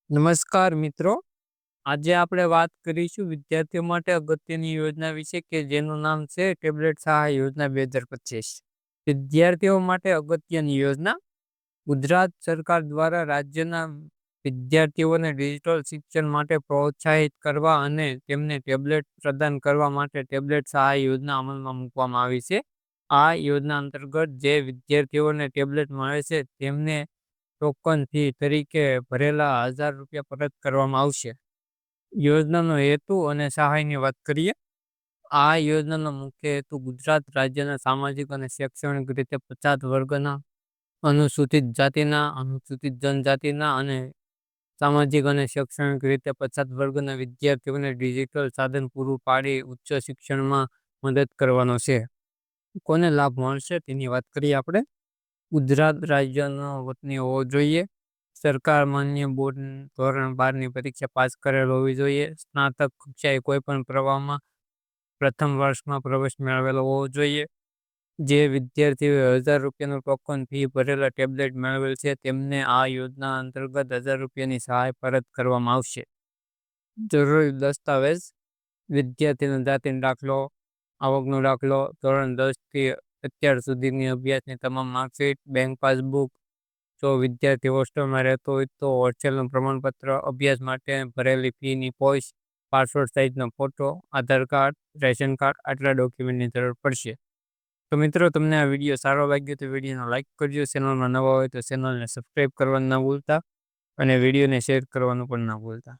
નમસ્કાર મિત્રો. આજે આપણે વાત કરીશું વિદ્યાર્થીઓ માટે અગત્યની યોજના વિશે કે જેનું નામ છે ટેબ્લેટ સહાય યોજના 2025. વિદ્યાર્થીઓ માટે અગત્યની યોજના. ગુજરાત સરકાર દ્વારા રાજ્યના વિદ્યાર્થીઓને ડિજિટલ શિક્ષણ માટે પ્રોત્સાહિત કરવા અને તેમને ટેબ્લેટ પ્રદાન કરવા માટે ટેબ્લેટ સહાય યોજના અમલમાં મૂકવામાં આવી છે. આ યોજના અંતર્ગત જે વિદ્યાર્થીઓને ટેબ્લેટ મળે છે તેમને ટોકન ફી તરીકે ભરેલા ₹1000 પરત કરવામાં આવશે. યોજનાનો હેતુ અને સહાયની વાત કરીએ. આ યોજનાનો મુખ્ય હેતુ ગુજરાત રાજ્યના સામાજિક અને શૈક્ષણિક રીતે પછાત વર્ગના, અનુસૂચિત જાતિના, અનુસૂચિત જનજાતિના અને સામાજિક અને શૈક્ષણિક રીતે પછાત વર્ગના વિદ્યાર્થીઓને ડિજિટલ સાધન પૂરું પાડી ઉચ્ચ શિક્ષણમાં મદદ કરવાનો છે. કોને લાભ મળશે તેની વાત કરીએ આપણે. ગુજરાત રાજ્યનો વતની હોવો જોઈએ. સરકાર માન્ય બોર્ડ ધોરણ 12ની પરીક્ષા પાસ કરેલ હોવી જોઈએ. સ્નાતક કક્ષાએ કોઈ પણ પ્રવાહમાં પ્રથમ વર્ષમાં પ્રવેશ મેળવેલો હોવો જોઈએ. જે વિદ્યાર્થીઓએ ₹1000 ટોકન ફી ભરેલા ટેબ્લેટ મેળવેલ છે તેમને આ યોજના અંતર્ગત ₹1000ની સહાય પરત કરવામાં આવશે. જરૂરી દસ્તાવેજ: વિદ્યાર્થીનો જાતિનો દાખલો, આવકનો દાખલો, ધોરણ 10થી અત્યાર સુધીની અભ્યાસની તમામ માર્કશીટ, બેંક પાસબુક. જો વિદ્યાર્થી હોસ્ટેલમાં રહેતો હોય તો હોસ્ટેલનું પ્રમાણપત્ર, અભ્યાસ માટે ભરેલી ફીની પોસ્ટ, પાસપોર્ટ સાઇઝનો ફોટો, આધાર કાર્ડ, રેશન કાર્ડ, આટલા ડોક્યુમેન્ટની જરૂર પડશે. તો મિત્રો, તમને આ વિડીયો સારો લાગ્યો તો વિડીયોને લાઇક કરજો. ચેનલમાં નવા હોય તો ચેનલને સબસ્ક્રાઈબ કરવાનું ના ભૂલતા અને વિડીયોને શેર કરવાનું પણ ના ભૂલતા.